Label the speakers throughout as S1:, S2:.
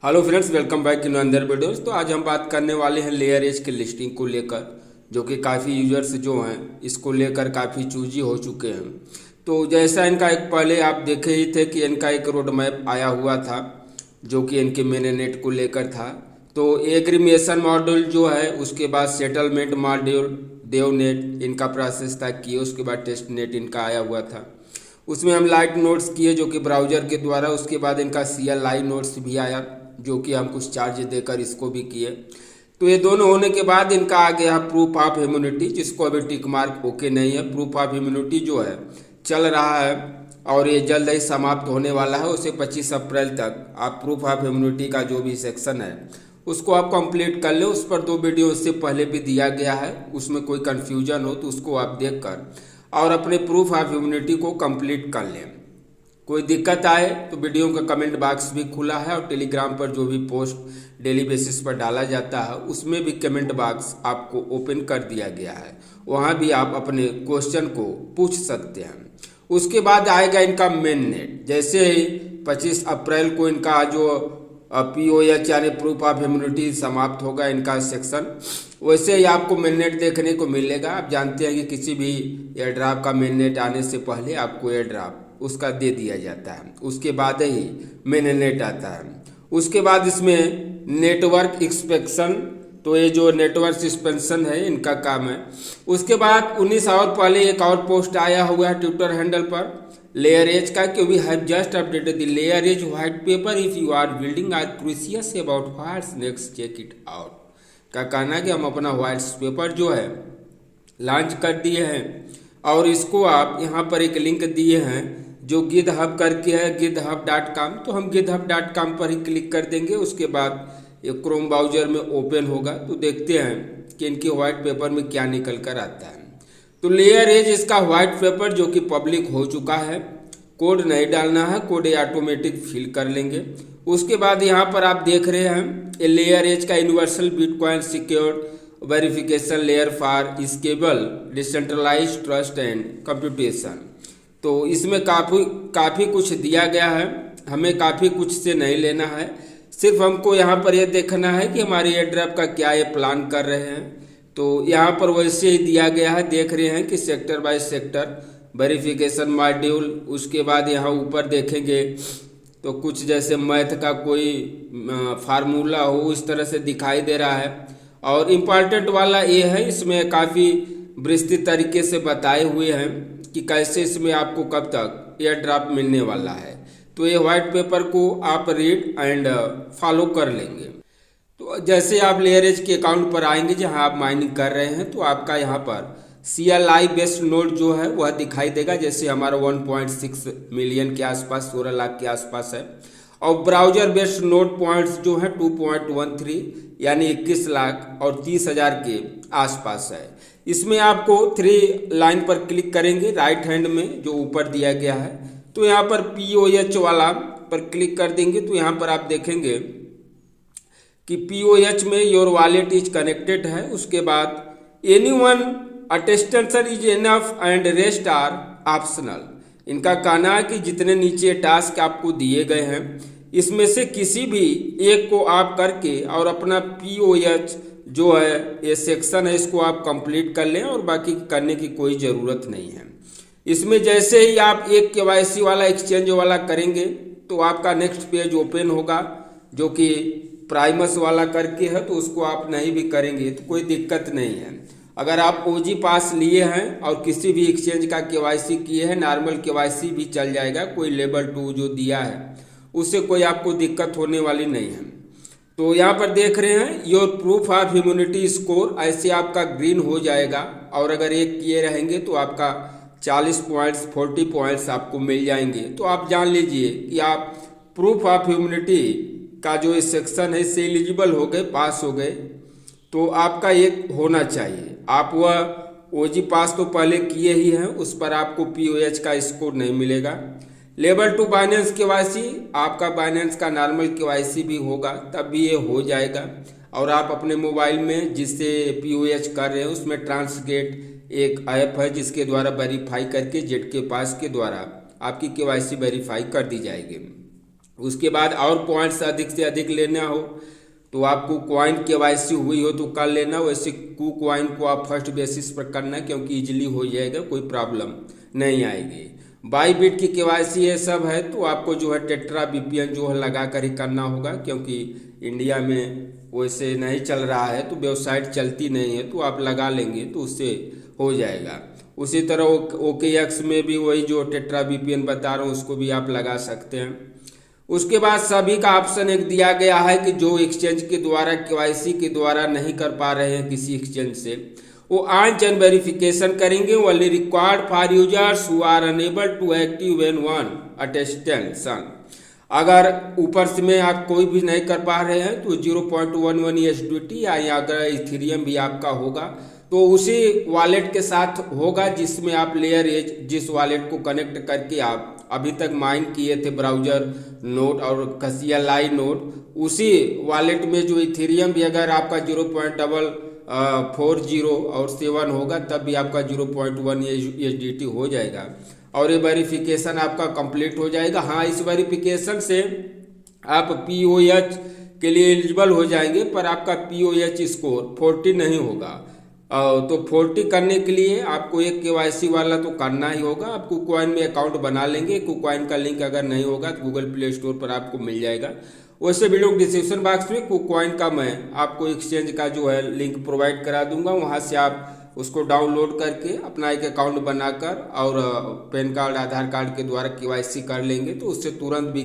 S1: Hello friends, welcome back to अंदर videos. तो आज हम बात करने वाले हैं लेयर एज के लिस्टिंग को लेकर, जो कि काफ़ी यूजर्स जो हैं इसको लेकर काफ़ी चूजी हो चुके हैं। तो जैसा इनका एक पहले आप देखे ही थे कि इनका एक रोड मैप आया हुआ था जो कि इनके मेन नेट को लेकर था। तो एग्रीमेशन मॉड्यूल जो है, उसके बाद सेटलमेंट मॉड्यूल, देव नेट इनका प्रोसेस था किए, उसके बाद टेस्ट नेट इनका आया हुआ था। उसमें हम लाइट नोट्स किए जो कि ब्राउजर के द्वारा, उसके बाद इनका CLI नोट्स भी आया जो कि हम कुछ चार्ज देकर इसको भी किए। तो ये दोनों होने के बाद इनका आ गया प्रूफ ऑफ इम्यूनिटी, जिसको अभी टिक मार्क ओके नहीं है। प्रूफ ऑफ इम्यूनिटी जो है चल रहा है और ये जल्द ही समाप्त होने वाला है। उसे 25 अप्रैल तक आप प्रूफ ऑफ इम्यूनिटी का जो भी सेक्शन है उसको आप कंप्लीट कर ले। उस पर 2 वीडियो इससे पहले भी दिया गया है, उसमें कोई कन्फ्यूजन हो तो उसको आप देख कर और अपने प्रूफ ऑफ इम्यूनिटी को कंप्लीट कर लें। कोई दिक्कत आए तो वीडियो का कमेंट बॉक्स भी खुला है और टेलीग्राम पर जो भी पोस्ट डेली बेसिस पर डाला जाता है उसमें भी कमेंट बॉक्स आपको ओपन कर दिया गया है, वहाँ भी आप अपने क्वेश्चन को पूछ सकते हैं। उसके बाद आएगा इनका मेन नेट। जैसे ही 25 अप्रैल को इनका जो POH यानी प्रूफ ऑफ इम्यूनिटी समाप्त होगा इनका सेक्शन, वैसे ही आपको मेन नेट देखने को मिलेगा। आप जानते हैं कि किसी भी एयर ड्राफ्ट का मेन नेट आने से पहले आपको एयर ड्राफ्ट उसका दे दिया जाता है, उसके बाद ही मेन नेट आता है। उसके बाद इसमें नेटवर्क इंस्पेक्शन, तो ये जो नेटवर्क इंस्पेक्शन है इनका काम है। उसके बाद 19 आवर पहले एक और पोस्ट आया हुआ है ट्विटर हैंडल पर लेयर एज का कि we have just updated the layer edge white paper, if you are building or curious about what's next check it out. का कहना है कि हम अपना व्हाइट पेपर जो है लॉन्च कर दिए हैं और इसको आप यहाँ पर एक लिंक दिए हैं जो गिटहब करके है github.com। तो हम github.com पर ही क्लिक कर देंगे। उसके बाद ये क्रोम ब्राउजर में ओपन होगा तो देखते हैं कि इनके व्हाइट पेपर में क्या निकल कर आता है। तो लेयर एज इसका व्हाइट पेपर जो कि पब्लिक हो चुका है, कोड नहीं डालना है, कोड ऑटोमेटिक फिल कर लेंगे। उसके बाद यहाँ पर आप देख रहे हैं ये लेयर एज का universal Bitcoin secured verification layer for scalable decentralised trust and computation. तो इसमें काफ़ी कुछ दिया गया है, हमें काफ़ी कुछ से नहीं लेना है, सिर्फ हमको यहाँ पर ये देखना है कि हमारे एयर ड्राफ्ट का क्या ये प्लान कर रहे हैं। तो यहाँ पर वैसे ही दिया गया है, देख रहे हैं कि sector by sector verification module. उसके बाद यहाँ ऊपर देखेंगे तो कुछ जैसे मैथ का कोई फार्मूला हो उस तरह से दिखाई दे रहा है। और इम्पॉर्टेंट वाला ये है, इसमें काफ़ी विस्तृत तरीके से बताए हुए हैं कि कैसे इसमें आपको कब तक एयर ड्राफ्ट मिलने वाला है। तो ये व्हाइट पेपर को आप रीड एंड फॉलो कर लेंगे। तो जैसे आप लेयर एज के अकाउंट पर आएंगे जहां आप माइनिंग कर रहे हैं, तो आपका यहाँ पर CLI बेस्ड नोड जो है वह दिखाई देगा। जैसे हमारा 1.6 मिलियन के आसपास, 16 लाख के आसपास है। और ब्राउजर बेस्ड नोड पॉइंट्स जो है 2.13 यानी 21 लाख और 30,000 के आसपास है। इसमें आपको 3 लाइन पर क्लिक करेंगे राइट हैंड में जो ऊपर दिया गया है, तो यहाँ पर POH वाला पर क्लिक कर देंगे। तो यहाँ पर आप देखेंगे कि POH में योर वॉलेट इज कनेक्टेड है। उसके बाद anyone attestation is enough and rest are optional. इनका कहना है कि जितने नीचे टास्क आपको दिए गए हैं इसमें से किसी भी एक को आप करके और अपना POH जो है ये सेक्शन है इसको आप कंप्लीट कर लें और बाकी करने की कोई ज़रूरत नहीं है। इसमें जैसे ही आप एक KYC वाला एक्सचेंज वाला करेंगे तो आपका नेक्स्ट पेज ओपन होगा जो कि प्राइमस वाला करके है, तो उसको आप नहीं भी करेंगे तो कोई दिक्कत नहीं है। अगर आप OG पास लिए हैं और किसी भी एक्सचेंज का KYC किए हैं, नॉर्मल KYC भी चल जाएगा, कोई लेवल 2 जो दिया है उससे कोई आपको दिक्कत होने वाली नहीं है। तो यहाँ पर देख रहे हैं your proof of immunity score, ऐसे आपका ग्रीन हो जाएगा। और अगर एक किए रहेंगे तो आपका 40 पॉइंट्स 40 पॉइंट्स आपको मिल जाएंगे। तो आप जान लीजिए कि आप प्रूफ ऑफ इम्यूनिटी का जो सेक्शन है इससे एलिजिबल हो गए, पास हो गए। तो आपका एक होना चाहिए, आप वह OG पास तो पहले किए ही हैं, उस पर आपको POH का स्कोर नहीं मिलेगा। लेवल 2 बाइनेंस KYC, आपका बाइनेंस का नॉर्मल KYC भी होगा तब भी ये हो जाएगा। और आप अपने मोबाइल में जिससे POH कर रहे हैं उसमें ट्रांसगेट एक ऐप है जिसके द्वारा वेरीफाई करके जेड के पास के द्वारा आपकी KYC वेरीफाई कर दी जाएगी। उसके बाद और पॉइंट्स अधिक से अधिक लेना हो तो आपको कॉइन केवाईसी हुई हो तो कर लेना। वैसे कॉइन को आप फर्स्ट बेसिस पर करना क्योंकि इजीली हो जाएगा, कोई प्रॉब्लम नहीं आएगी। बाईबिट की केवाईसी ये सब है तो आपको जो है टेट्रा वीपीएन जो है लगा कर ही करना होगा, क्योंकि इंडिया में वैसे नहीं चल रहा है तो वेबसाइट चलती नहीं है, तो आप लगा लेंगे तो उससे हो जाएगा। उसी तरह OKX में भी वही जो टेट्रा वीपीएन बता रहा हूँ उसको भी आप लगा सकते हैं। उसके बाद सभी का ऑप्शन एक दिया गया है कि जो एक्सचेंज के द्वारा केवाईसी के द्वारा नहीं कर पा रहे हैं किसी एक्सचेंज से, वो ऑन-चेन वेरिफिकेशन करेंगे। Only required for users who are unable to active when one attestation. अगर ऊपर से में आप कोई भी नहीं कर पा रहे हैं तो 0.11 USDT या अगर इथेरियम भी आपका होगा तो उसी वॉलेट के साथ होगा जिसमें आप लेयर एज जिस वॉलेट को कनेक्ट करके आप अभी तक माइन किए थे ब्राउजर नोड और CLI नोड, उसी वॉलेट में जो इथेरियम भी अगर आपका 0.40 और 7 होगा तब भी आपका 0.1 USDT हो जाएगा और ये वेरिफिकेशन आपका कंप्लीट हो जाएगा। हाँ, इस वेरिफिकेशन से आप POH के लिए एलिजिबल हो जाएंगे, पर आपका POH स्कोर 40 नहीं होगा। तो 40 करने के लिए आपको एक KYC वाला तो करना ही होगा। आप KuCoin में अकाउंट बना लेंगे। KuCoin का लिंक अगर नहीं होगा तो गूगल प्ले स्टोर पर आपको मिल जाएगा। वैसे वीडियो डिस्क्रिप्शन बॉक्स में KuCoin का मैं आपको एक्सचेंज का जो है लिंक प्रोवाइड करा दूंगा, वहाँ से आप उसको डाउनलोड करके अपना एक अकाउंट बनाकर और पैन कार्ड आधार कार्ड के द्वारा KYC कर लेंगे तो उससे तुरंत भी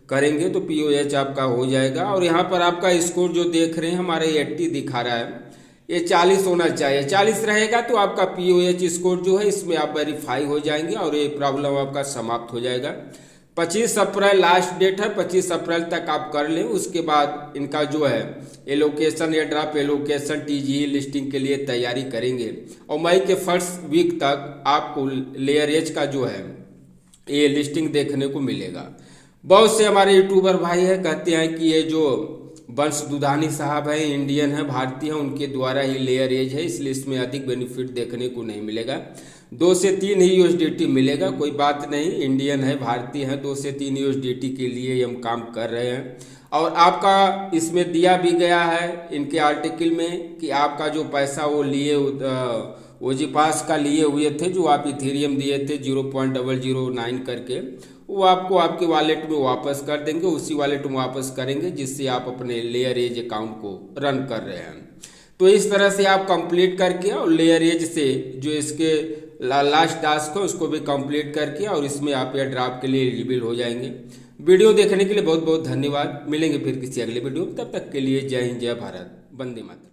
S1: करेंगे तो POH आपका हो जाएगा। और यहाँ पर आपका स्कोर जो देख रहे हैं हमारे 80 दिखा रहा है, ये 40 होना चाहिए। 40 रहेगा तो आपका POH स्कोर जो है इसमें आप वेरीफाई हो जाएंगे और ये प्रॉब्लम आपका समाप्त हो जाएगा। 25 अप्रैल लास्ट डेट है, 25 अप्रैल तक आप कर लें। उसके बाद इनका जो है एलोकेशन या ड्रॉप एलोकेशन TGE लिस्टिंग के लिए तैयारी करेंगे और मई के फर्स्ट वीक तक आपको लेयर एज का जो है ये लिस्टिंग देखने को मिलेगा। बहुत से हमारे यूट्यूबर भाई है कहते हैं कि ये जो वंश दुधानी साहब है इंडियन है भारतीय है, उनके द्वारा ही लेयर एज है इसलिए इसमें अधिक बेनिफिट देखने को नहीं मिलेगा। 2 से 3 ही USDT मिलेगा, कोई बात नहीं, इंडियन है भारतीय है, 2 से 3 USDT के लिए हम काम कर रहे हैं। और आपका इसमें दिया भी गया है इनके आर्टिकल में कि आपका जो पैसा वो लिए OGPAS का लिए हुए थे, जो आप इथेरियम दिए थे 0.009 करके, वो आपको आपके वॉलेट में वापस कर देंगे। उसी वॉलेट में वापस करेंगे जिससे आप अपने लेयर एज अकाउंट को रन कर रहे हैं। तो इस तरह से आप कंप्लीट करके और लेयर एज से जो इसके लास्ट टास्क है उसको भी कंप्लीट करके और इसमें आप एयर ड्रॉप के लिए एलिजिबल हो जाएंगे। वीडियो देखने के लिए बहुत बहुत धन्यवाद। मिलेंगे फिर किसी अगले वीडियो में, तब तक के लिए जय हिंद, जय भारत, वंदे मातरम।